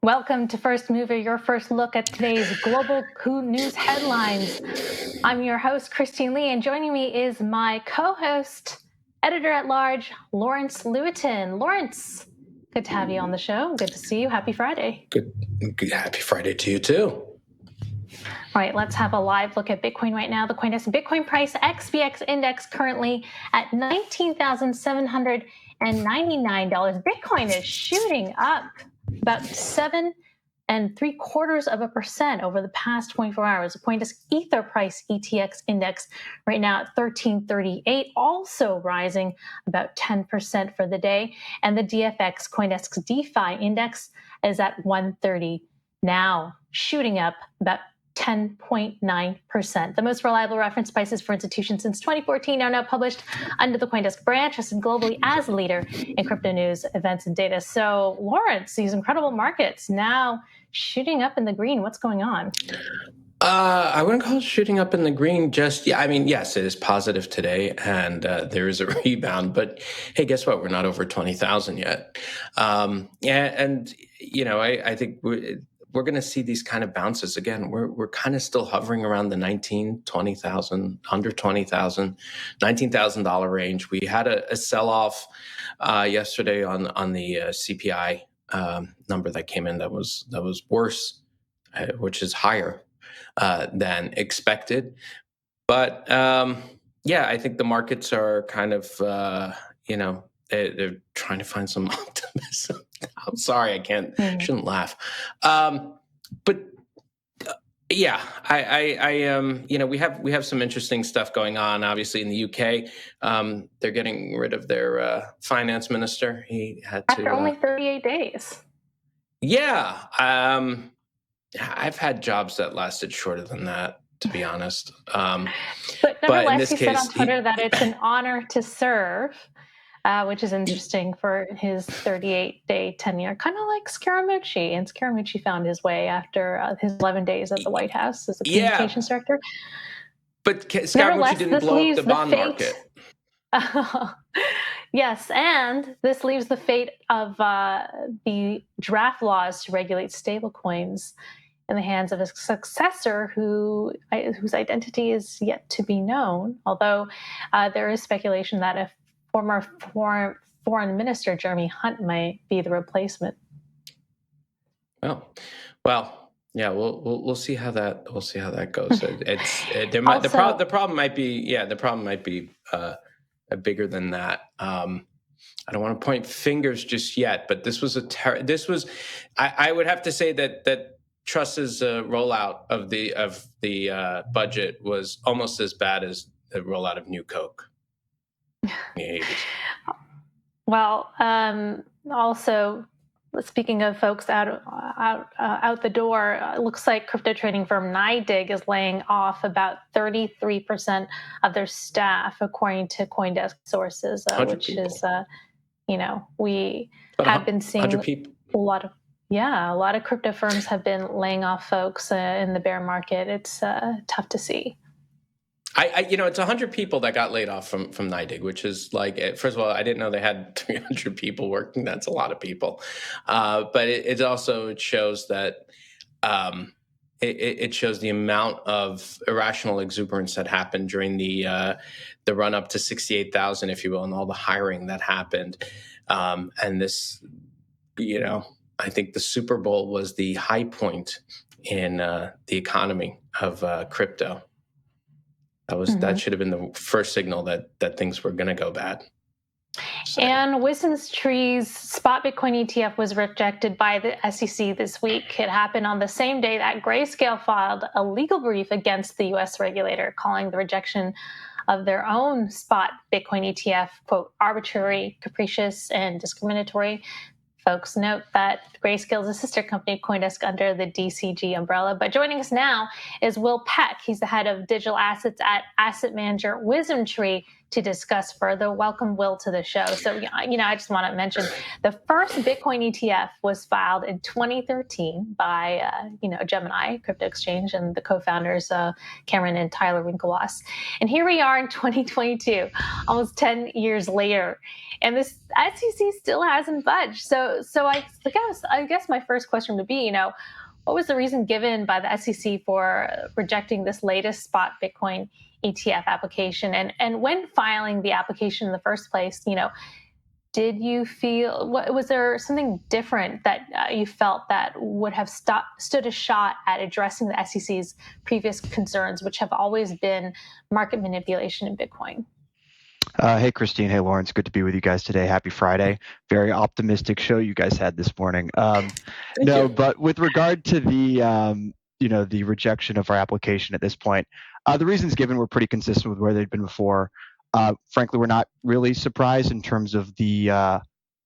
Welcome to First Mover, your first look at today's global news headlines. I'm your host, Christine Lee, and joining me is my co-host, editor-at-large, Lawrence Lewitton. Lawrence, good to have you on the show. Good to see you. Happy Friday. Good. Happy Friday to you, too. All right, let's have a live look at Bitcoin right now. The CoinDesk Bitcoin price XBX index currently at $19,799. Bitcoin is shooting up about 7.75% over the past 24 hours. The CoinDesk Ether price ETX index right now at 1338, also rising about 10% for the day. And the DFX CoinDesk DeFi index is at 130 now, shooting up about 10.9%. The most reliable reference prices for institutions since 2014 are now published under the CoinDesk brand, trusted globally as a leader in crypto news, events, and data. So, Lawrence, these incredible markets now shooting up in the green. What's going on? I wouldn't call it shooting up in the green just yet. I mean, yes, it is positive today, and there is a rebound. But hey, guess what? We're not over 20,000 yet. I think we're going to see these kind of bounces again. We're kind of still hovering around the 20,000, under 20,000, $19,000 range. We had a sell-off yesterday on the CPI number that came in that was worse, which is higher than expected. But I think the markets are kind of they're trying to find some optimism. I'm sorry, I shouldn't laugh. We have some interesting stuff going on. Obviously, in the UK, they're getting rid of their finance minister. He had to after only 38 days. Yeah, I've had jobs that lasted shorter than that, to be honest. But nevertheless, he said on Twitter that it's an honor to serve. Which is interesting for his 38-day tenure, kind of like Scaramucci. And Scaramucci found his way after his 11 days at the White House as a communications director. But Scaramucci didn't blow up the bond market. Yes, and this leaves the fate of the draft laws to regulate stablecoins in the hands of a successor whose identity is yet to be known, although there is speculation that if former foreign minister Jeremy Hunt might be the replacement. Well, yeah, we'll see how that goes. The problem might be bigger than that. I don't want to point fingers just yet, but this was I would have to say that Truss's rollout of the budget was almost as bad as the rollout of New Coke. Well, also, speaking of folks out the door, it looks like crypto trading firm NYDIG is laying off about 33% of their staff, according to CoinDesk sources, which people. Is, we have been seeing a lot of crypto firms have been laying off folks in the bear market. It's tough to see. It's 100 people that got laid off from NYDIG, which is like, first of all, I didn't know they had 300 people working. That's a lot of people. But it also shows that it shows the amount of irrational exuberance that happened during the run up to 68,000, if you will, and all the hiring that happened. And this, I think the Super Bowl was the high point in the economy of crypto. That should have been the first signal that things were going to go bad. So. And WisdomTree's spot Bitcoin ETF was rejected by the SEC this week. It happened on the same day that Grayscale filed a legal brief against the U.S. regulator, calling the rejection of their own spot Bitcoin ETF, quote, arbitrary, capricious, and discriminatory. Folks, note that Grayscale is a sister company of CoinDesk under the DCG umbrella. But joining us now is Will Peck. He's the head of digital assets at asset manager WisdomTree. to discuss further. Welcome, Will, to the show. So, I just want to mention the first Bitcoin ETF was filed in 2013 by, Gemini Crypto Exchange and the co-founders, Cameron and Tyler Winklevoss. And here we are in 2022, almost 10 years later, and this SEC still hasn't budged. So I guess my first question would be, what was the reason given by the SEC for rejecting this latest spot Bitcoin ETF application? And when filing the application in the first place, did you feel, was there something different that you felt that would have stood a shot at addressing the SEC's previous concerns, which have always been market manipulation in Bitcoin? Hey, Christine. Hey, Lawrence. Good to be with you guys today. Happy Friday. Very optimistic show you guys had this morning. But with regard to the rejection of our application at this point, the reasons given were pretty consistent with where they'd been before. Frankly, we're not really surprised in terms of the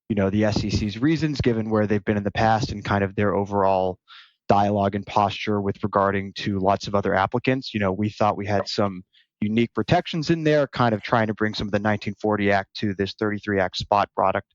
SEC's reasons given where they've been in the past and kind of their overall dialogue and posture with regarding to lots of other applicants. We thought we had some unique protections in there, kind of trying to bring some of the 1940 Act to this 33 Act spot product.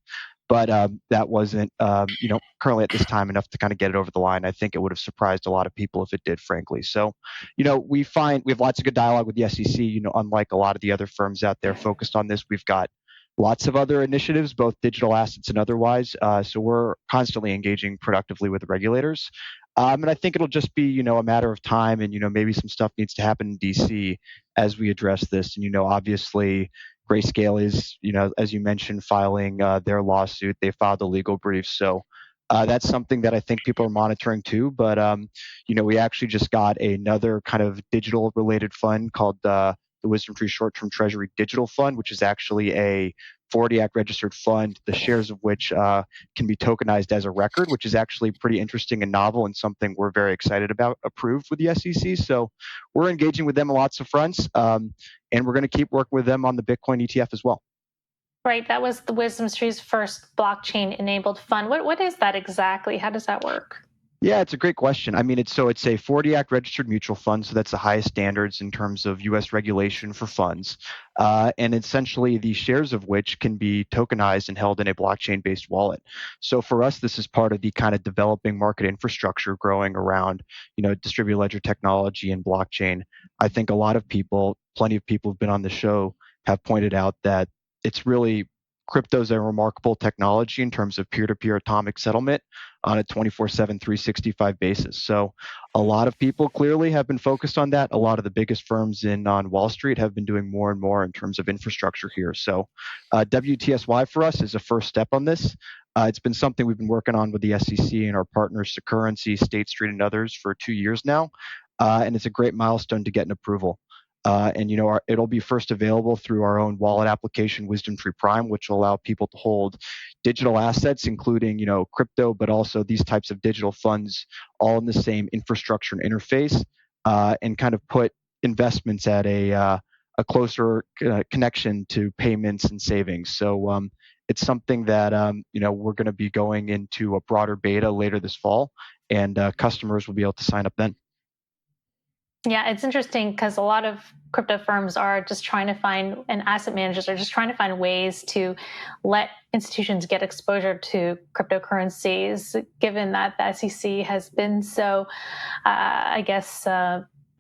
But that wasn't, currently at this time enough to kind of get it over the line. I think it would have surprised a lot of people if it did, frankly. So, we have lots of good dialogue with the SEC. Unlike a lot of the other firms out there focused on this, we've got lots of other initiatives, both digital assets and otherwise. So we're constantly engaging productively with the regulators. And I think it'll just be, a matter of time and, maybe some stuff needs to happen in DC as we address this. And, obviously, Grayscale is, as you mentioned, filing their lawsuit. They filed a legal brief. So that's something that I think people are monitoring too. But, we actually just got another kind of digital related fund called the Wisdom Tree Short-Term Treasury Digital Fund, which is actually a 40 Act registered fund, the shares of which can be tokenized as a record, which is actually pretty interesting and novel and something we're very excited about, approved with the SEC. So we're engaging with them on lots of fronts, and we're going to keep working with them on the Bitcoin ETF as well. Right. That was the Wisdom Tree's first blockchain-enabled fund. What is that exactly? How does that work? Yeah, it's a great question. I mean, it's a 40 Act registered mutual fund, so that's the highest standards in terms of U.S. regulation for funds, and essentially the shares of which can be tokenized and held in a blockchain-based wallet. So for us, this is part of the kind of developing market infrastructure growing around, distributed ledger technology and blockchain. I think a lot of people, plenty of people who've been on the show have pointed out that it's really crypto is a remarkable technology in terms of peer-to-peer atomic settlement on a 24/7, 365 basis. So a lot of people clearly have been focused on that. A lot of the biggest firms on Wall Street have been doing more and more in terms of infrastructure here. So WTSY for us is a first step on this. It's been something we've been working on with the SEC and our partners, Securrency, State Street, and others for 2 years now. And it's a great milestone to get an approval. And it'll be first available through our own wallet application, Wisdom Tree Prime, which will allow people to hold digital assets, including crypto, but also these types of digital funds, all in the same infrastructure and interface, and kind of put investments at a closer connection to payments and savings. So it's something that we're going to be going into a broader beta later this fall, and customers will be able to sign up then. Yeah, it's interesting because a lot of crypto firms are just trying to find, and asset managers are just trying to find ways to let institutions get exposure to cryptocurrencies, given that the SEC has been so,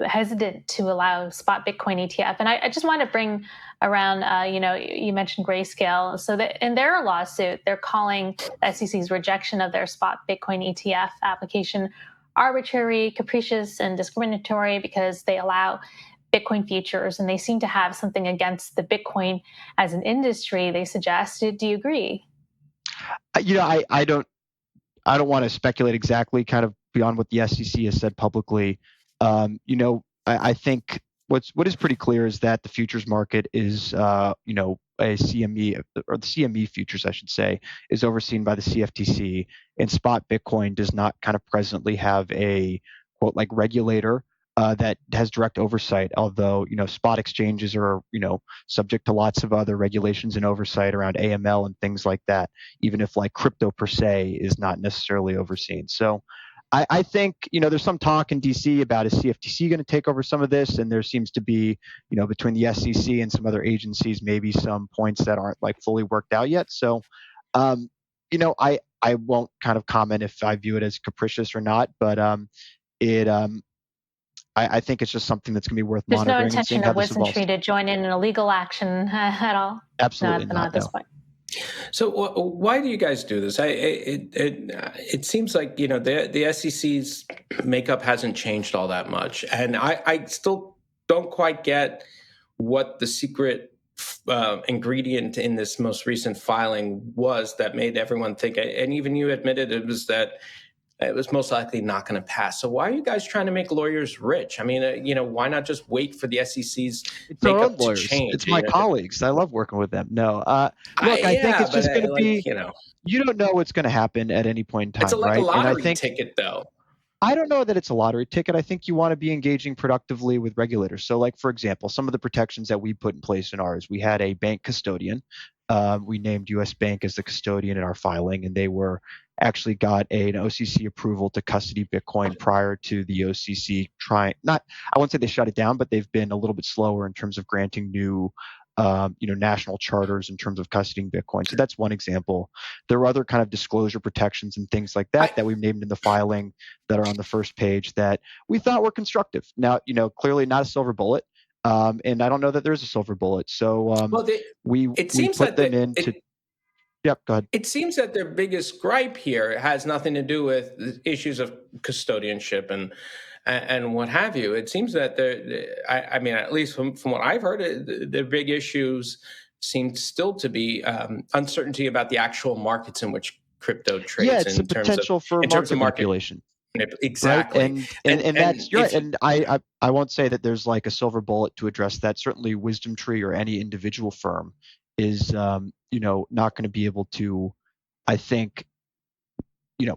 hesitant to allow spot Bitcoin ETF. And I just want to bring around, you mentioned Grayscale. So that in their lawsuit, they're calling the SEC's rejection of their spot Bitcoin ETF application arbitrary, capricious, and discriminatory because they allow Bitcoin futures, and they seem to have something against the Bitcoin as an industry, they suggested. Do you agree? I don't want to speculate exactly kind of beyond what the SEC has said publicly. I think what is pretty clear is that the futures market is, a CME, or the CME futures, I should say, is overseen by the CFTC, and spot Bitcoin does not kind of presently have a quote like regulator that has direct oversight. Although spot exchanges are subject to lots of other regulations and oversight around AML and things like that. Even if like crypto per se is not necessarily overseen. So I think, there's some talk in DC about is CFTC going to take over some of this, and there seems to be, between the SEC and some other agencies, maybe some points that aren't like fully worked out yet. So, I won't kind of comment if I view it as capricious or not, but it I think it's just something that's going to be worth There's no monitoring and seeing intention how of this evolves. WisdomTree to join in a legal action at all? Absolutely not at this no. point. So why do you guys do this? It seems like the SEC's makeup hasn't changed all that much, and I still don't quite get what the secret ingredient in this most recent filing was that made everyone think. And even you admitted it was that it was most likely not going to pass. So why are you guys trying to make lawyers rich? I mean, why not just wait for the SEC's It's our own makeup to lawyers. change? It's my colleagues. I love working with them. No, look, I think Yeah, it's but just going to be. like, You don't know what's going to happen at any point in it's time, like a right? And I lottery think ticket, though. I don't know that it's a lottery ticket. I think you want to be engaging productively with regulators. So, like, for example, some of the protections that we put in place in ours, we had a bank custodian. We named US Bank as the custodian in our filing, and they actually got an OCC approval to custody Bitcoin prior to the OCC trying. Not, I won't say they shut it down, but they've been a little bit slower in terms of granting new, national charters in terms of custodying Bitcoin. So that's one example. There are other kind of disclosure protections and things like that that we've named in the filing that are on the first page that we thought were constructive. Now, clearly not a silver bullet. And I don't know that there's a silver bullet. So we put them into. Yep, go ahead. It seems that their biggest gripe here has nothing to do with issues of custodianship and what have you. It seems that I mean, at least from what I've heard, their big issues seem still to be uncertainty about the actual markets in which crypto trades. Yeah, it's a potential for market manipulation. Exactly. Right? And that's right. And I won't say that there's like a silver bullet to address that. Certainly WisdomTree or any individual firm is not going to be able to, I think,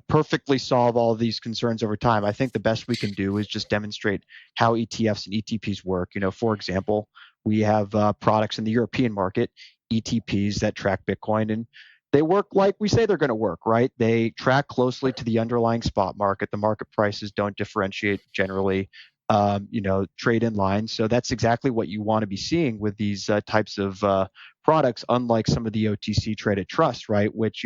perfectly solve all of these concerns over time. I think the best we can do is just demonstrate how ETFs and ETPs work. For example, we have products in the European market, ETPs that track Bitcoin, and they work like we say they're going to work, right? They track closely to the underlying spot market. The market prices don't differentiate generally, trade in line. So that's exactly what you want to be seeing with these types of products, unlike some of the OTC traded trusts, right? Which,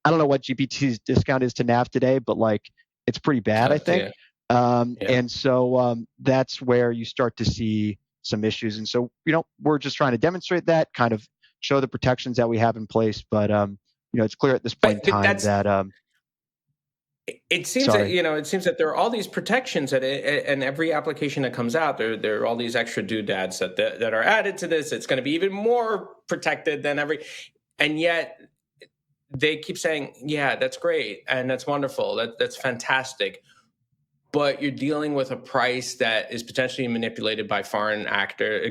I don't know what GPT's discount is to NAV today, but like it's pretty bad, I think. Yeah. And so that's where you start to see some issues. And so, we're just trying to demonstrate that, kind of show the protections that we have in place. But, it's clear at this point in time that it seems that there are all these protections and every application that comes out, there are all these extra doodads that are added to this. It's going to be even more protected than and yet they keep saying, yeah, that's great and that's wonderful, that's fantastic. But you're dealing with a price that is potentially manipulated by foreign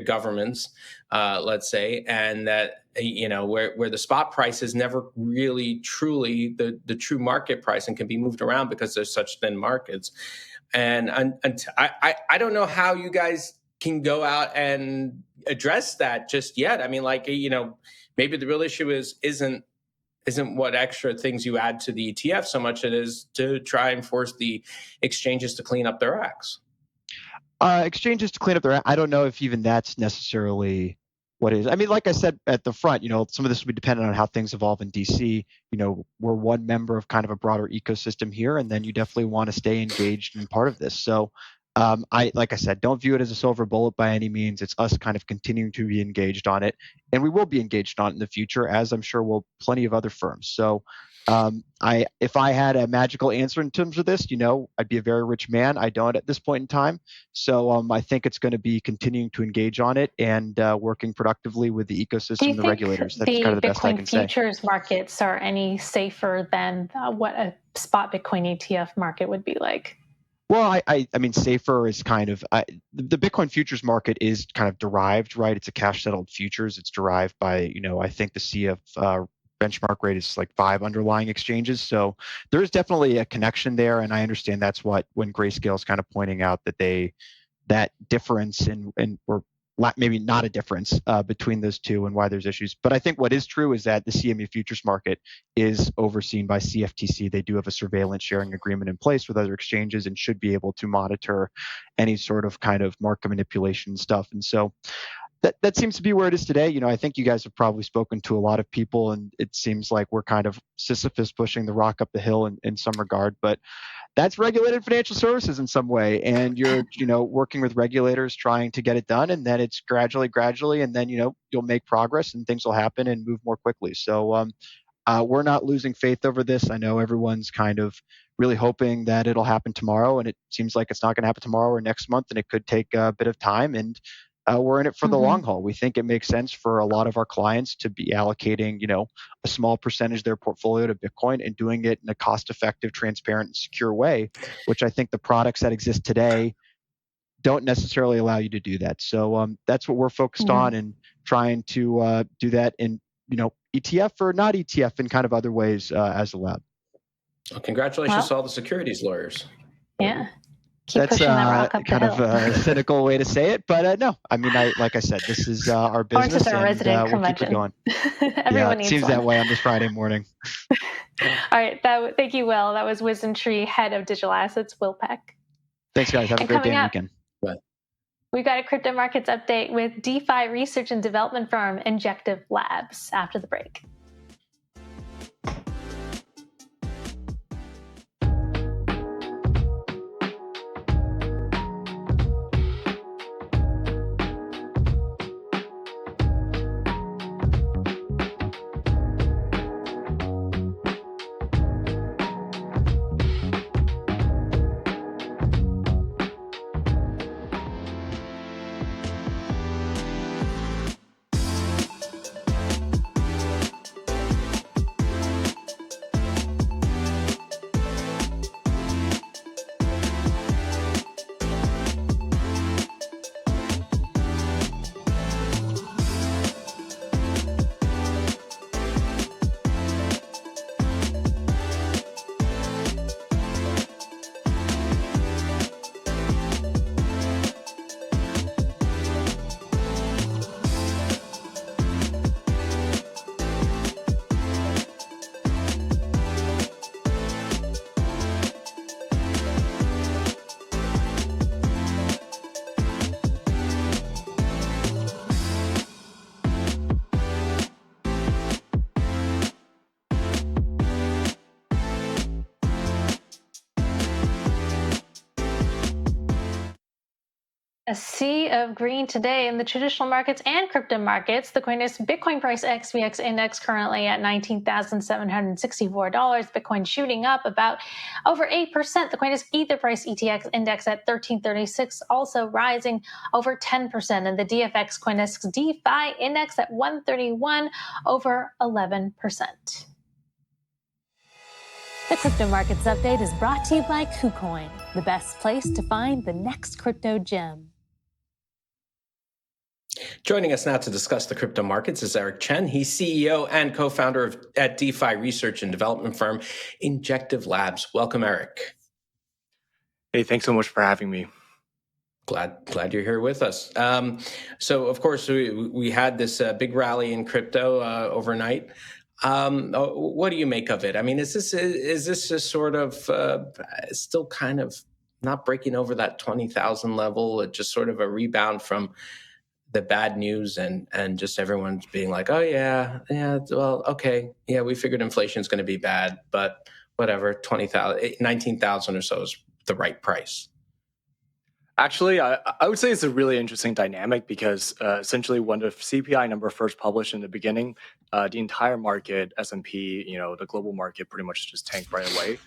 governments, let's say, and that where the spot price is never really truly the true market price and can be moved around because there's such thin markets. And I don't know how you guys can go out and address that just yet. I mean, maybe the real issue isn't what extra things you add to the ETF so much it is to try and force the exchanges to clean up their acts. Exchanges to clean up their act. I don't know if even that's necessarily what it is. I mean, like I said at the front, some of this will be dependent on how things evolve in DC. We're one member of kind of a broader ecosystem here, and then you definitely want to stay engaged and part of this. So like I said, don't view it as a silver bullet by any means. It's us kind of continuing to be engaged on it, and we will be engaged on it in the future, as I'm sure will plenty of other firms. So if I had a magical answer in terms of this, I'd be a very rich man. I don't at this point in time. So I think it's going to be continuing to engage on it and working productively with the ecosystem and the regulators. That's kind of the best I can say. Do you think the Bitcoin futures markets are any safer than what a spot Bitcoin ETF market would be like? Well, I mean, safer is kind of the Bitcoin futures market is kind of derived, right? It's a cash settled futures. It's derived by, I think the CF benchmark rate is like 5 underlying exchanges. So there is definitely a connection there. And I understand that's when Grayscale is kind of pointing out that that difference or maybe not a difference between those two and why there's issues. But I think what is true is that the CME futures market is overseen by CFTC. They do have a surveillance sharing agreement in place with other exchanges and should be able to monitor any sort of kind of market manipulation stuff. And so that seems to be where it is today. I think you guys have probably spoken to a lot of people, and it seems like we're kind of Sisyphus pushing the rock up the hill in some regard. But that's regulated financial services in some way, and you're working with regulators trying to get it done, and then it's gradually, and then you'll make progress and things will happen and move more quickly. So we're not losing faith over this. I know everyone's kind of really hoping that it'll happen tomorrow, and it seems like it's not going to happen tomorrow or next month, and it could take a bit of time. And we're in it for the long haul. We think it makes sense for a lot of our clients to be allocating, a small percentage of their portfolio to Bitcoin and doing it in a cost-effective, transparent, and secure way, which I think the products that exist today don't necessarily allow you to do that. So that's what we're focused on, and trying to do that in, ETF or not ETF in kind of other ways as a lab. Well, congratulations to all the securities lawyers. Yeah. Keep pushing that rock up kind of a cynical way to say it, but no. I mean, like I said, this is our business, and we'll keep it going. Everyone needs it seems one. that way on this Friday morning. All right. Thank you, Will. That was Wisdom Tree Head of Digital Assets, Will Peck. Thanks, guys. Have a great day and weekend. Bye. We've got a crypto markets update with DeFi research and development firm Injective Labs after the break. A sea of green today in the traditional markets and crypto markets. The CoinDesk Bitcoin price XVX index currently at $19,764. Bitcoin shooting up about over 8%. The CoinDesk Ether price ETX index at 1336, also rising over 10%. And the DFX CoinDesk DeFi index at 131, over 11%. The Crypto Markets Update is brought to you by KuCoin, the best place to find the next crypto gem. Joining us now to discuss the crypto markets is Eric Chen. He's CEO and co-founder at DeFi research and development firm Injective Labs. Welcome, Eric. Hey, thanks so much for having me. Glad you're here with us. So, of course, we had this big rally in crypto overnight. What do you make of it? I mean, is this just sort of still kind of not breaking over that 20,000 level? Just sort of a rebound from the bad news and just everyone's being like, oh yeah, well, okay, yeah, we figured inflation is going to be bad, but whatever, 20,000, 19,000 or so is the right price. Actually, I would say it's a really interesting dynamic because essentially when the CPI number first published in the beginning, the entire market, S&P, the global market pretty much just tanked right away.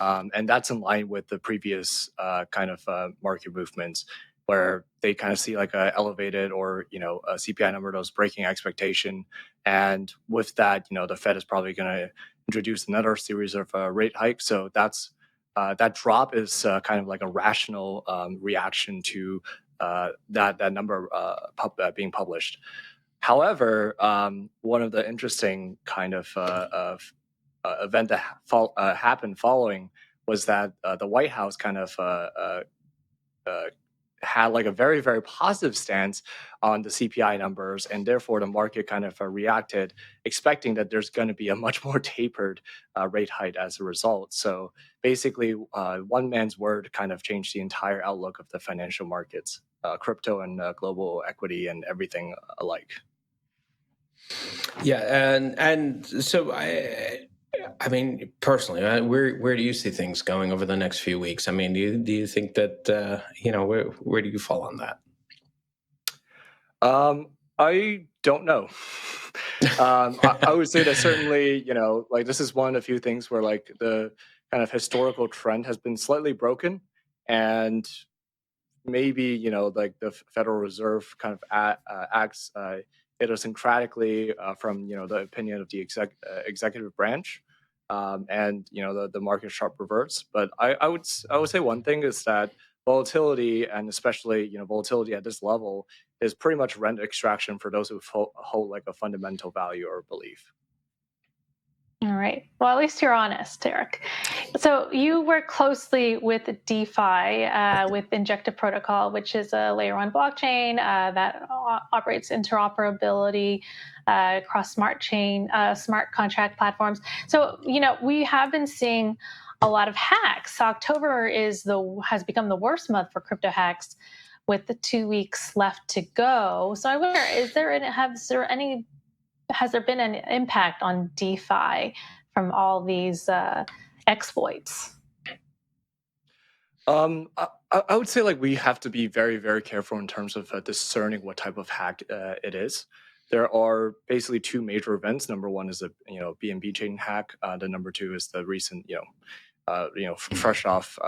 And that's in line with the previous kind of market movements where they kind of see like a elevated or, a CPI number that was breaking expectation. And with that, the Fed is probably going to introduce another series of rate hikes. So that drop is kind of like a rational reaction to that number being published. However, one of the interesting kind of event that happened following was that the White House kind of had like a very, very positive stance on the CPI numbers, and therefore the market kind of reacted, expecting that there's going to be a much more tapered rate hike as a result. So basically, one man's word kind of changed the entire outlook of the financial markets, crypto and global equity and everything alike. Yeah, and so I mean, personally, where do you see things going over the next few weeks? I mean, do you think that where do you fall on that? I don't know. I would say that certainly, like this is one of the few things where like the kind of historical trend has been slightly broken, and maybe like the Federal Reserve kind of acts idiosyncratically from the opinion of the executive branch, and the market sharp reverts. But I would say one thing is that volatility, and especially volatility at this level, is pretty much rent extraction for those who hold like a fundamental value or belief. All right. Well, at least you're honest, Eric. So you work closely with DeFi, with Injective Protocol, which is a layer one blockchain that operates interoperability across smart contract platforms. So, we have been seeing a lot of hacks. October has become the worst month for crypto hacks, with the 2 weeks left to go. So I wonder, has there been an impact on DeFi from all these exploits? I would say like we have to be very, very careful in terms of discerning what type of hack it is. There are basically two major events. Number one is the BNB chain hack. The number two is the recent fresh off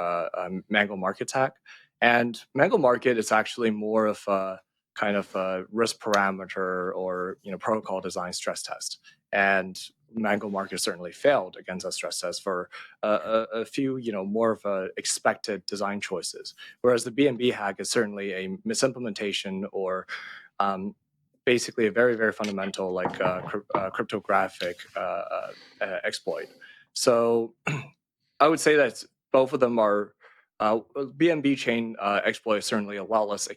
Mango Markets hack. And Mango Market is actually more of a kind of a risk parameter or protocol design stress test. And Mango Market certainly failed against a stress test for a few more of expected design choices. Whereas the BNB hack is certainly a misimplementation or basically a very, very fundamental like cryptographic exploit. So I would say that both of them are BNB chain exploit is certainly a lot less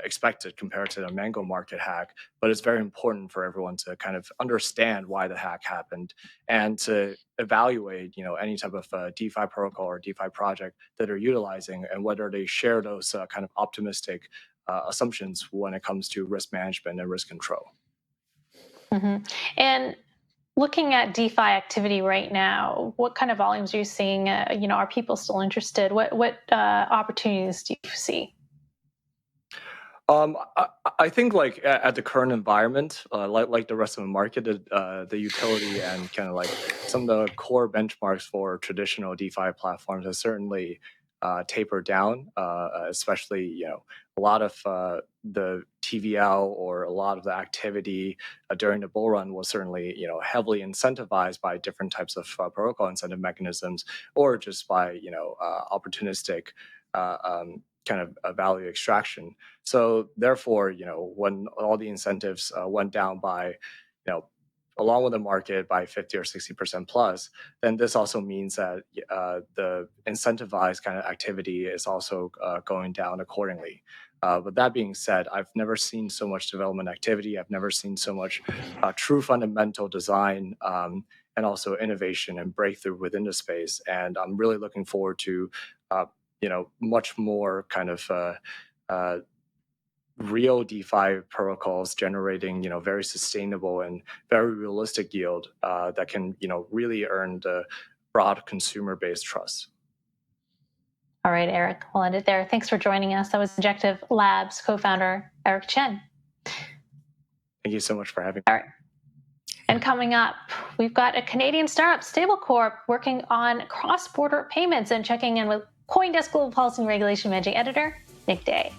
expected compared to the Mango Market hack, but it's very important for everyone to kind of understand why the hack happened and to evaluate, any type of DeFi protocol or DeFi project that are utilizing and whether they share those kind of optimistic assumptions when it comes to risk management and risk control. Mm-hmm. And looking at DeFi activity right now, what kind of volumes are you seeing? Are people still interested? What opportunities do you see? I think like at the current environment, like the rest of the market, the utility and kind of like some of the core benchmarks for traditional DeFi platforms has certainly tapered down, especially a lot of the TVL or a lot of the activity during the bull run was certainly heavily incentivized by different types of protocol incentive mechanisms or just by opportunistic kind of value extraction. So therefore, when all the incentives went down by along with the market by 50 or 60% plus, then this also means that the incentivized kind of activity is also going down accordingly. But that being said, I've never seen so much development activity. I've never seen so much true fundamental design and also innovation and breakthrough within the space. And I'm really looking forward to, much more kind of real DeFi protocols generating, very sustainable and very realistic yield that can, really earn the broad consumer-based trust. All right, Eric, we'll end it there. Thanks for joining us. That was Injective Labs co-founder Eric Chen. Thank you so much for having me. All right. And coming up, we've got a Canadian startup, Stablecorp, working on cross-border payments, and checking in with CoinDesk Global Policy and Regulation Managing Editor, Nick Day.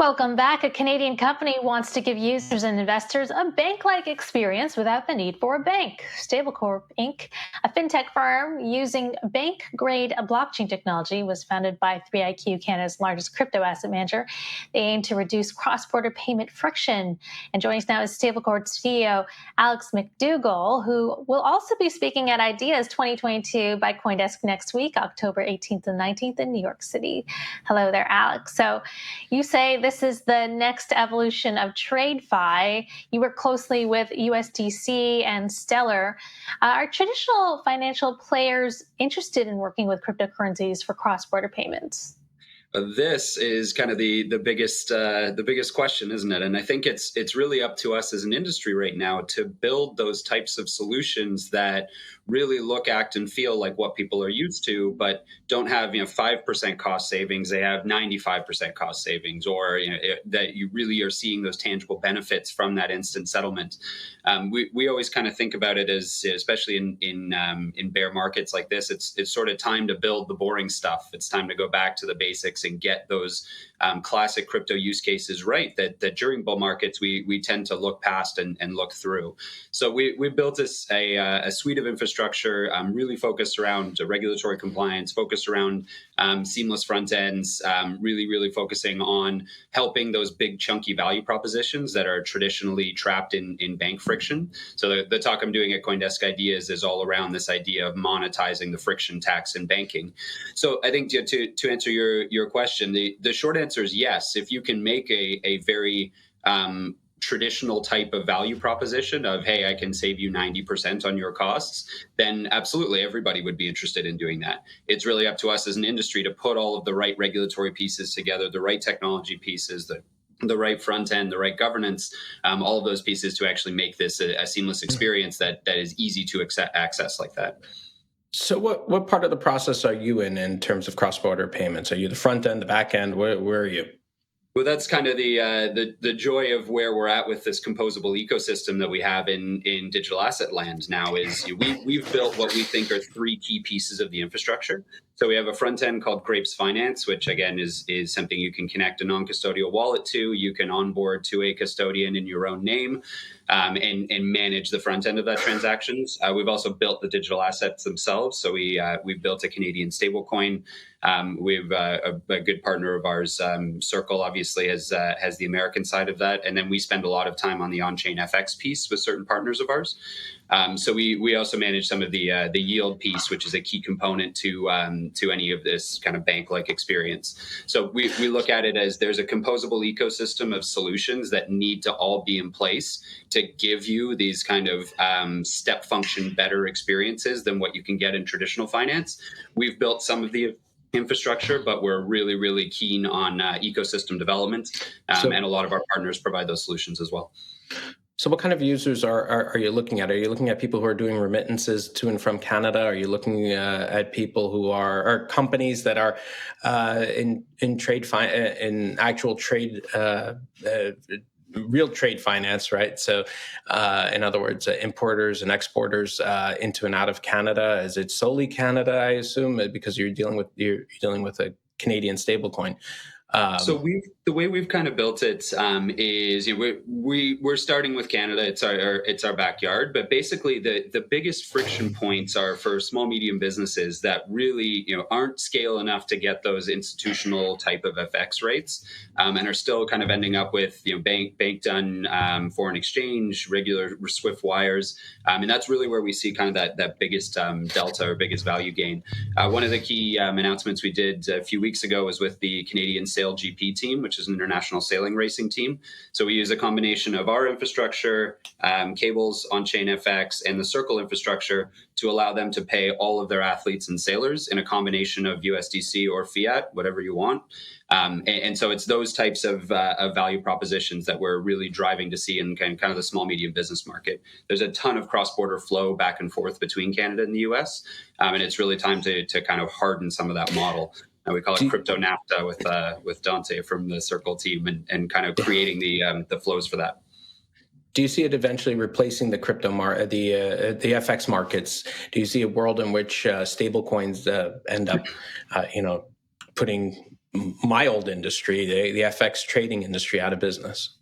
Welcome back. A Canadian company wants to give users and investors a bank-like experience without the need for a bank. Stablecorp Inc., a fintech firm using bank-grade blockchain technology, was founded by 3iQ, Canada's largest crypto asset manager. They aim to reduce cross-border payment friction. And joining us now is Stablecorp's CEO, Alex McDougall, who will also be speaking at Ideas 2022 by CoinDesk next week, October 18th and 19th in New York City. Hello there, Alex. So you say this is the next evolution of TradeFi. You work closely with USDC and Stellar. Are traditional financial players interested in working with cryptocurrencies for cross-border payments? This is kind of the biggest question, isn't it? And I think it's really up to us as an industry right now to build those types of solutions that really look, act, and feel like what people are used to, but don't have 5% cost savings. They have 95% cost savings, or that you really are seeing those tangible benefits from that instant settlement. We always kind of think about it as, especially in bear markets like this, it's sort of time to build the boring stuff. It's time to go back to the basics and get those classic crypto use cases right that during bull markets we tend to look past and look through. So we built a suite of infrastructure really focused around regulatory compliance, focused around seamless front ends, really focusing on helping those big chunky value propositions that are traditionally trapped in bank friction. So the talk I'm doing at CoinDesk Ideas is all around this idea of monetizing the friction tax in banking. So I think to answer your question, the short answer is yes. If you can make a very traditional type of value proposition of, hey, I can save you 90% on your costs, then absolutely everybody would be interested in doing that. It's really up to us as an industry to put all of the right regulatory pieces together, the right technology pieces, the right front end, the right governance, all of those pieces to actually make this a seamless experience that is easy to access like that. So what part of the process are you in terms of cross-border payments? Are you the front end, the back end? Where are you? Well, that's kind of the joy of where we're at with this composable ecosystem that we have in digital asset land now is we've built what we think are three key pieces of the infrastructure. So we have a front end called Grapes Finance, which again is something you can connect a non-custodial wallet to. You can onboard to a custodian in your own name and manage the front end of that transactions. We've also built the digital assets themselves. So we've built a Canadian stablecoin. We've a good partner of ours, Circle, obviously has the American side of that, and then we spend a lot of time on the on-chain FX piece with certain partners of ours. So we also manage some of the yield piece, which is a key component to any of this kind of bank-like experience. So we look at it as there's a composable ecosystem of solutions that need to all be in place to give you these kind of step function better experiences than what you can get in traditional finance. We've built some of the infrastructure, but we're really keen on ecosystem development, and a lot of our partners provide those solutions as well. So what kind of users are you looking at? Are you looking at people who are doing remittances to and from Canada? Are you looking at people who are companies that are in actual trade, real trade finance, right? So in other words, importers and exporters into and out of Canada. Is it solely Canada, I assume, because you're dealing with a Canadian stablecoin? So the way we've kind of built it is we're starting with Canada. It's our backyard, but basically the biggest friction points are for small medium businesses that really aren't scale enough to get those institutional type of FX rates, and are still kind of ending up with bank done foreign exchange, regular SWIFT wires, and that's really where we see kind of that biggest delta or biggest value gain. One of the key announcements we did a few weeks ago was with the Canadian Sail GP team, which is an international sailing racing team. So we use a combination of our infrastructure, cables, on-chain FX, and the Circle infrastructure to allow them to pay all of their athletes and sailors in a combination of USDC or fiat, whatever you want. And so it's those types of value propositions that we're really driving to see in kind of the small medium business market. There's a ton of cross-border flow back and forth between Canada and the US, and it's really time to kind of harden some of that model. We call it crypto NAFTA with Dante from the Circle team, and kind of creating the flows for that. Do you see it eventually replacing the crypto the FX markets? Do you see a world in which stable coins end up, putting my old industry, the FX trading industry, out of business.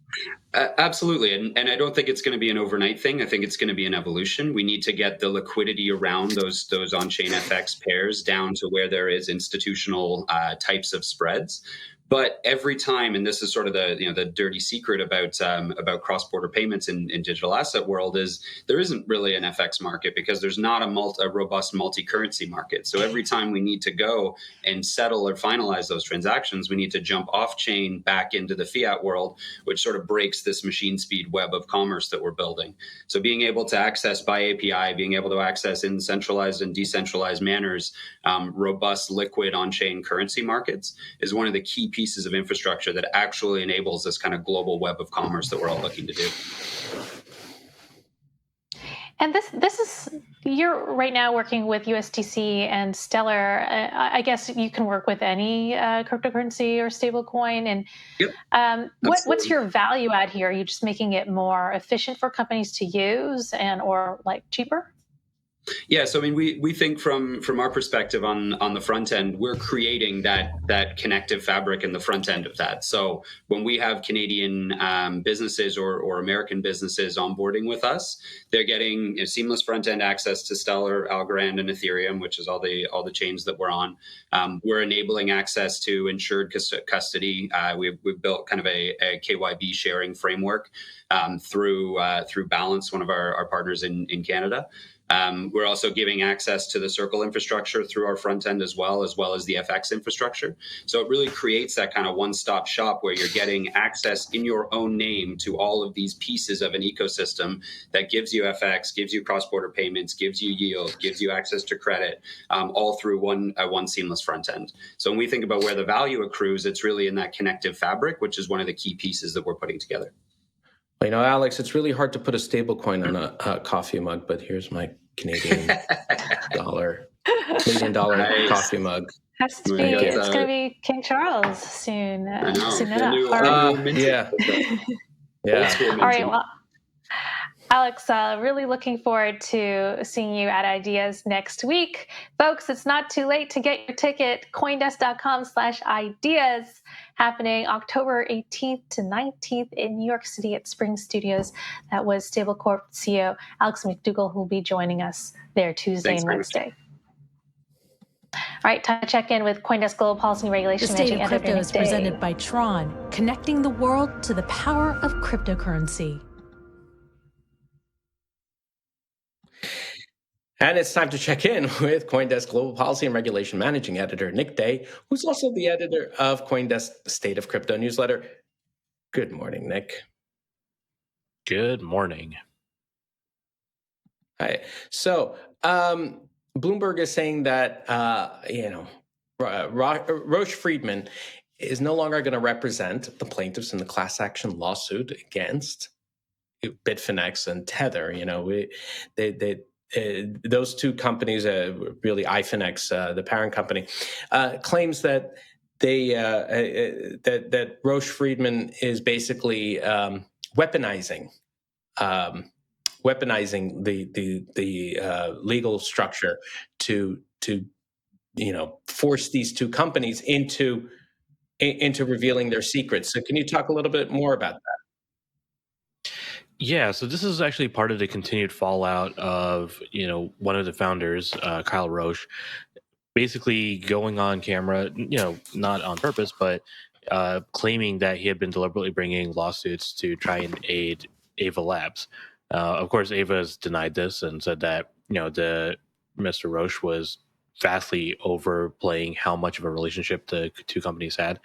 Absolutely. And I don't think it's going to be an overnight thing. I think it's going to be an evolution. We need to get the liquidity around those on-chain FX pairs down to where there is institutional types of spreads. But every time, and this is sort of the dirty secret about cross-border payments in digital asset world, is there isn't really an FX market because there's not a robust multi-currency market. So every time we need to go and settle or finalize those transactions, we need to jump off-chain back into the fiat world, which sort of breaks this machine speed web of commerce that we're building. So being able to access by API, being able to access in centralized and decentralized manners, robust liquid on-chain currency markets is one of the key pieces of infrastructure that actually enables this kind of global web of commerce that we're all looking to do. And this is, you're right now working with USDC and Stellar. I guess you can work with any cryptocurrency or stablecoin. And Yep, what's your value add here? Are you just making it more efficient for companies to use and or like cheaper? Yeah, so I mean, we think from our perspective on the front end, we're creating that connective fabric in the front end of that. So when we have Canadian businesses or American businesses onboarding with us, they're getting seamless front end access to Stellar, Algorand, and Ethereum, which is all the chains that we're on. We're enabling access to insured custody. We've built kind of a KYB sharing framework through Balance, one of our partners in Canada. We're also giving access to the Circle infrastructure through our front end as well as the FX infrastructure. So it really creates that kind of one-stop shop where you're getting access in your own name to all of these pieces of an ecosystem that gives you FX, gives you cross-border payments, gives you yield, gives you access to credit, all through one seamless front end. So when we think about where the value accrues, it's really in that connective fabric, which is one of the key pieces that we're putting together. You know, Alex, it's really hard to put a stable coin on a coffee mug, but here's my Canadian dollar Nice. coffee mug. Has to be. It's going to be King Charles soon. Soon enough. Yeah. All right. Well, Alex, really looking forward to seeing you at Ideas next week. Folks, it's not too late to get your ticket. CoinDesk.com/ideas, happening October 18th to 19th in New York City at Spring Studios. That was Stablecorp CEO Alex McDougall, who will be joining us there Tuesday and Wednesday. All right, time to check in with CoinDesk Global Policy and Regulation. The State of Crypto is presented by Tron, connecting the world to the power of cryptocurrency. And it's time to check in with CoinDesk Global Policy and Regulation Managing Editor Nick Day, who's also the editor of CoinDesk State of Crypto newsletter. Good morning, Nick. Good morning. Hi. So, Bloomberg is saying that Roche Friedman is no longer going to represent the plaintiffs in the class action lawsuit against Bitfinex and Tether. You know, those two companies, really Ifinex, the parent company, claims that that Roche Friedman is basically weaponizing the legal structure to force these two companies into revealing their secrets. So can you talk a little bit more about that? Yeah, so this is actually part of the continued fallout of, one of the founders, Kyle Roche, basically going on camera, not on purpose, but claiming that he had been deliberately bringing lawsuits to try and aid Ava Labs. Of course, Ava has denied this and said that, the Mr. Roche was vastly overplaying how much of a relationship the two companies had.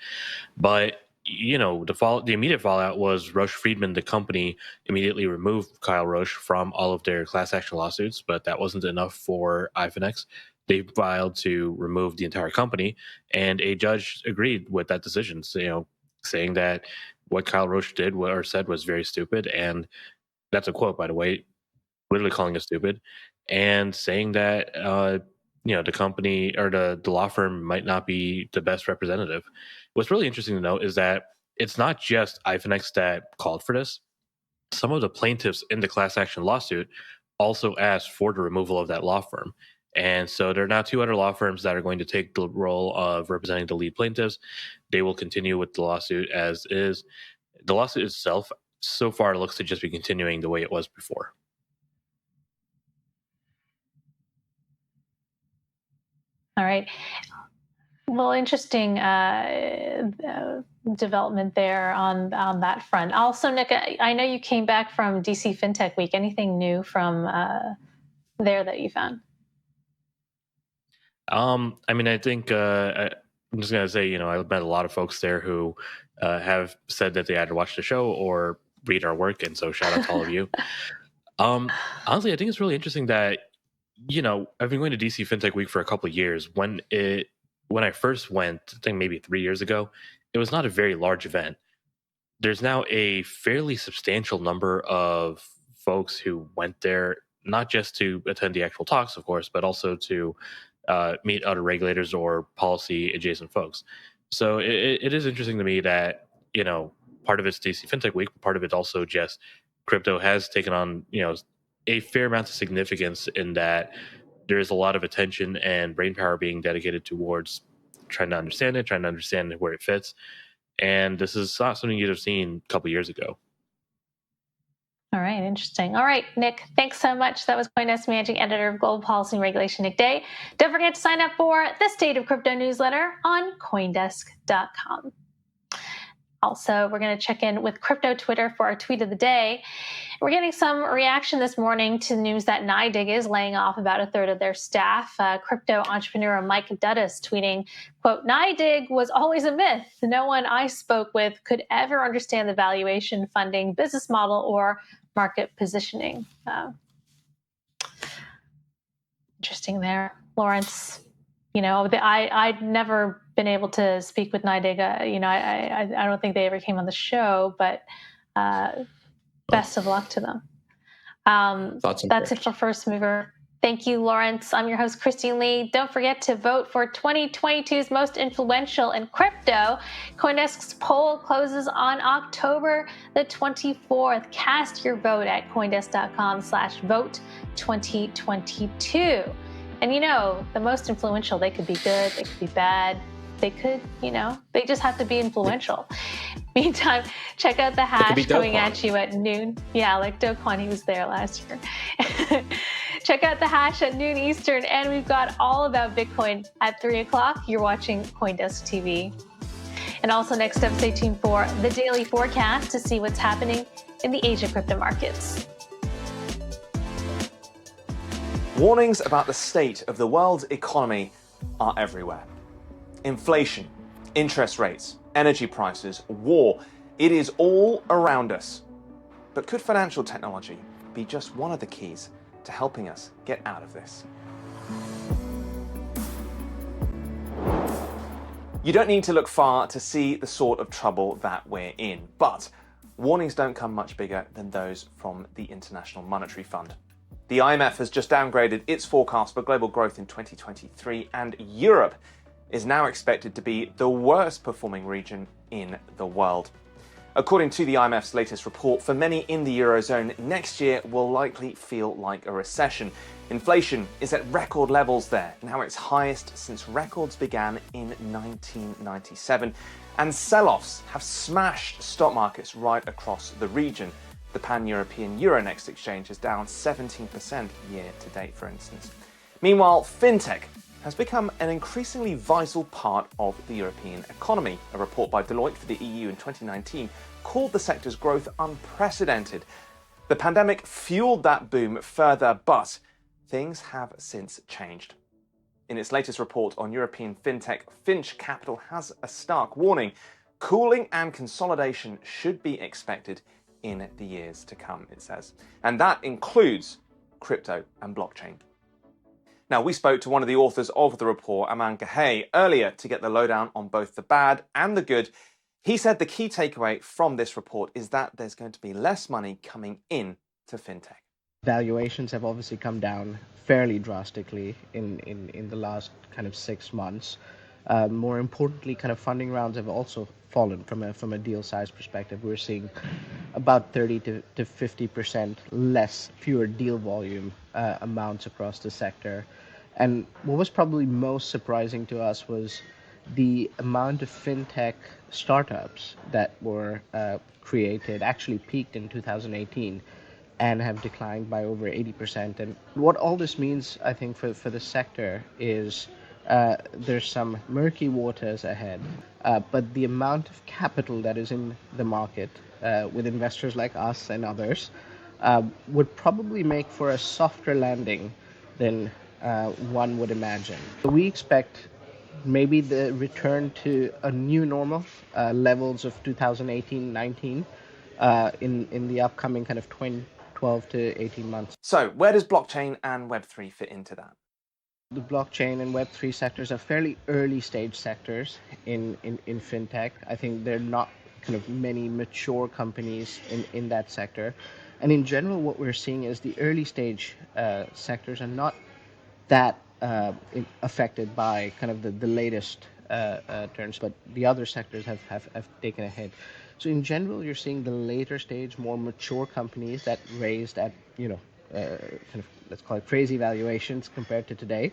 But the immediate fallout was Roche Friedman, the company, immediately removed Kyle Roche from all of their class action lawsuits, but that wasn't enough for Ifinex. They filed to remove the entire company, and a judge agreed with that decision, saying that what Kyle Roche did or said was very stupid, and that's a quote, by the way, literally calling it stupid, and saying that the company or the law firm might not be the best representative. What's really interesting to note is that it's not just Ifinex that called for this. Some of the plaintiffs in the class action lawsuit also asked for the removal of that law firm. And so there are now two other law firms that are going to take the role of representing the lead plaintiffs. They will continue with the lawsuit as is. The lawsuit itself, so far, looks to just be continuing the way it was before. All right. Well, interesting development there on that front. Also, Nick, I know you came back from DC FinTech Week. Anything new from there that you found? I mean, I think I'm just gonna say, I met a lot of folks there who have said that they either watch the show or read our work, and so shout out to all of you. Honestly, I think it's really interesting that I've been going to DC FinTech Week for a couple of years. When I first went, I think maybe 3 years ago, it was not a very large event. There's now a fairly substantial number of folks who went there, not just to attend the actual talks, of course, but also to meet other regulators or policy adjacent folks. So it is interesting to me that, part of it's DC FinTech Week, but part of it also just crypto has taken on, a fair amount of significance in that there is a lot of attention and brainpower being dedicated towards trying to understand it, trying to understand where it fits. And this is not something you'd have seen a couple years ago. All right, interesting. All right, Nick, thanks so much. That was CoinDesk Managing Editor of Global Policy and Regulation, Nick Day. Don't forget to sign up for the State of Crypto newsletter on CoinDesk.com. Also, we're going to check in with Crypto Twitter for our tweet of the day. We're getting some reaction this morning to the news that NYDIG is laying off about a third of their staff. Crypto entrepreneur Mike Dudis tweeting, quote, NYDIG was always a myth. No one I spoke with could ever understand the valuation, funding, business model, or market positioning. Interesting there. Lawrence, I'd never been able to speak with NYDIG. I don't think they ever came on the show, but best of luck to them. That's it for First Mover. Thank you, Lawrence. I'm your host, Christine Lee. Don't forget to vote for 2022's most influential in crypto. CoinDesk's poll closes on October the 24th. Cast your vote at coindesk.com/vote2022. And the most influential, they could be good, they could be bad. They could, they just have to be influential. Meantime, check out the hash coming at you at noon. Yeah, like Do Kwon, he was there last year. Check out the hash at noon Eastern, and we've got all about Bitcoin at 3 o'clock. You're watching CoinDesk TV. And also next up, stay tuned for the daily forecast to see what's happening in the Asia crypto markets. Warnings about the state of the world's economy are everywhere. Inflation, interest rates, energy prices, war, it is all around us. But could financial technology be just one of the keys to helping us get out of this? You don't need to look far to see the sort of trouble that we're in, but warnings don't come much bigger than those from the International Monetary Fund. The IMF has just downgraded its forecast for global growth in 2023, and Europe is now expected to be the worst performing region in the world. According to the IMF's latest report, for many in the Eurozone, next year will likely feel like a recession. Inflation is at record levels there, now its highest since records began in 1997, and sell-offs have smashed stock markets right across the region. The pan-European Euronext exchange is down 17% year to date, for instance. Meanwhile, fintech has become an increasingly vital part of the European economy. A report by Deloitte for the EU in 2019 called the sector's growth unprecedented. The pandemic fueled that boom further, but things have since changed. In its latest report on European fintech, Finch Capital has a stark warning. Cooling and consolidation should be expected in the years to come, it says. And that includes crypto and blockchain. Now, we spoke to one of the authors of the report, Aman Gahey, earlier to get the lowdown on both the bad and the good. He said the key takeaway from this report is that there's going to be less money coming in to fintech. Valuations have obviously come down fairly drastically in the last kind of 6 months. More importantly, kind of funding rounds have also fallen from a deal size perspective. We're seeing about 30 to 50% fewer deal volume amounts across the sector. And what was probably most surprising to us was the amount of fintech startups that were created actually peaked in 2018 and have declined by over 80%. And what all this means, I think, for the sector is there's some murky waters ahead, but the amount of capital that is in the market with investors like us and others would probably make for a softer landing than one would imagine. We expect maybe the return to a new normal levels of 2018-19 in the upcoming kind of 12 to 18 months. So where does blockchain and Web3 fit into that? The blockchain and Web3 sectors are fairly early stage sectors in fintech. I think there are not kind of many mature companies in that sector. And in general, what we're seeing is the early stage sectors are not that affected by kind of the latest turns, but the other sectors have taken a hit. So in general, you're seeing the later stage, more mature companies that raised at, kind of, let's call it crazy valuations compared to today,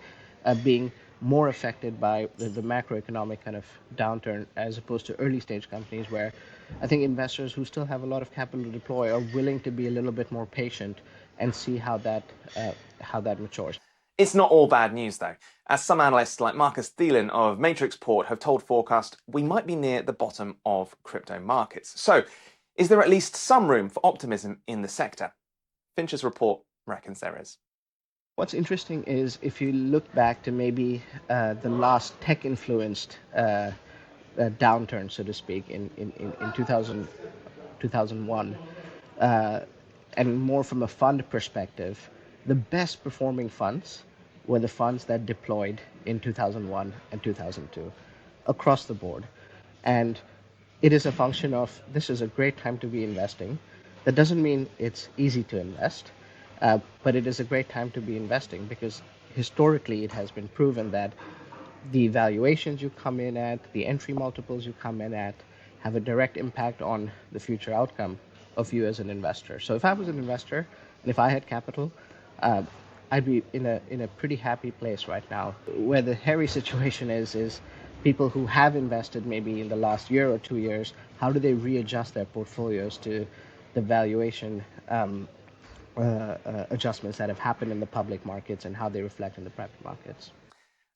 being more affected by the macroeconomic kind of downturn as opposed to early stage companies where I think investors who still have a lot of capital to deploy are willing to be a little bit more patient and see how that matures. It's not all bad news though, as some analysts like Marcus Thielen of Matrixport have told Forecast we might be near the bottom of crypto markets. So, is there at least some room for optimism in the sector? Finch's report reckons there is. What's interesting is if you look back to maybe the last tech-influenced downturn, so to speak, in 2001, and more from a fund perspective, the best performing funds were the funds that deployed in 2001 and 2002 across the board. And it is a function of this is a great time to be investing. That doesn't mean it's easy to invest, but it is a great time to be investing because historically it has been proven that the valuations you come in at, the entry multiples you come in at, have a direct impact on the future outcome of you as an investor. So if I was an investor and if I had capital, I'd be in a pretty happy place right now. Where the hairy situation is people who have invested maybe in the last year or 2 years, how do they readjust their portfolios to the valuation adjustments that have happened in the public markets and how they reflect in the private markets?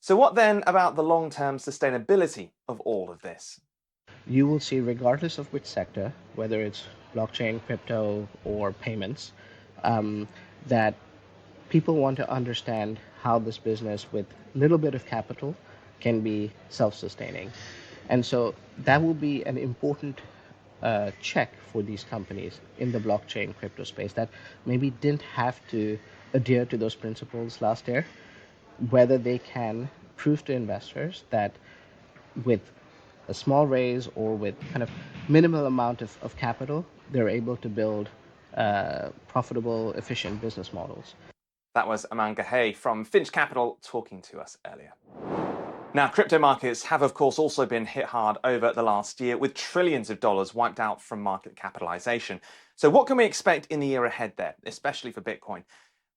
So what then about the long-term sustainability of all of this? You will see, regardless of which sector, whether it's blockchain, crypto, or payments, that people want to understand how this business with a little bit of capital can be self-sustaining. And so that will be an important check for these companies in the blockchain crypto space that maybe didn't have to adhere to those principles last year, whether they can prove to investors that with a small raise or with kind of minimal amount of capital, they're able to build profitable, efficient business models. That was Aman Gahey from Finch Capital talking to us earlier. Now, crypto markets have, of course, also been hit hard over the last year, with trillions of dollars wiped out from market capitalization. So what can we expect in the year ahead there, especially for Bitcoin?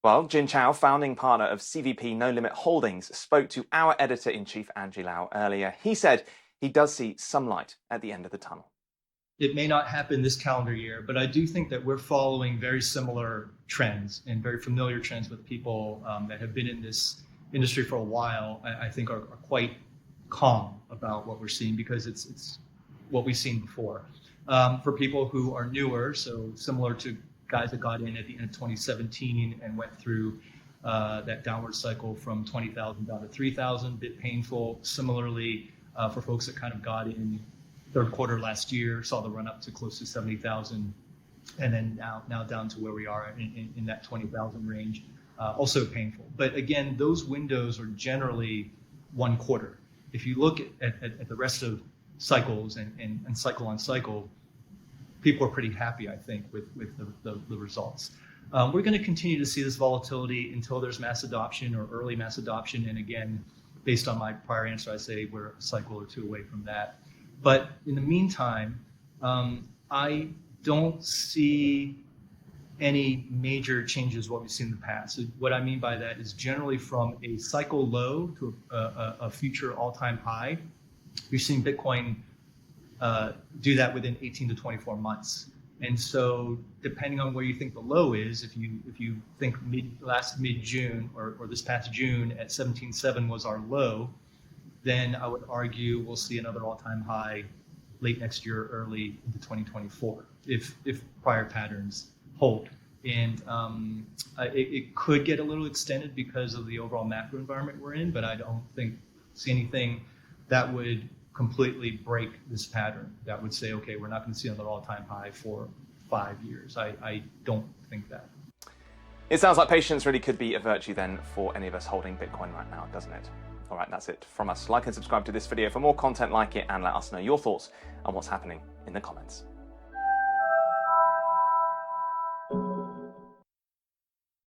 Well, Jin Chao, founding partner of CVP No Limit Holdings, spoke to our editor-in-chief, Angie Lau, earlier. He said he does see some light at the end of the tunnel. It may not happen this calendar year, but I do think that we're following very similar trends and very familiar trends with people that have been in this industry for a while. I think are quite calm about what we're seeing because it's what we've seen before. For people who are newer, so similar to guys that got in at the end of 2017 and went through that downward cycle from 20,000 down to 3,000, bit painful. Similarly, for folks that kind of got in third quarter last year, saw the run up to close to 70,000, and then now down to where we are in that 20,000 range, also painful. But again, those windows are generally 1 quarter. If you look at the rest of cycles and cycle on cycle, people are pretty happy, I think, with the results. We're going to continue to see this volatility until there's mass adoption or early mass adoption. And again, based on my prior answer, I say we're a cycle or two away from that. But in the meantime, I don't see any major changes what we've seen in the past. So what I mean by that is generally from a cycle low to a future all-time high, we've seen Bitcoin do that within 18 to 24 months. And so depending on where you think the low is, if you think mid-June or this past June at 17.7 was our low, then I would argue we'll see another all-time high late next year, early into 2024, if prior patterns hold. And it could get a little extended because of the overall macro environment we're in, but I don't see anything that would completely break this pattern that would say, okay, we're not going to see another all-time high for 5 years. I don't think that. It sounds like patience really could be a virtue then for any of us holding Bitcoin right now, doesn't it? All right, that's it from us. Like and subscribe to this video for more content like it, and let us know your thoughts on what's happening in the comments.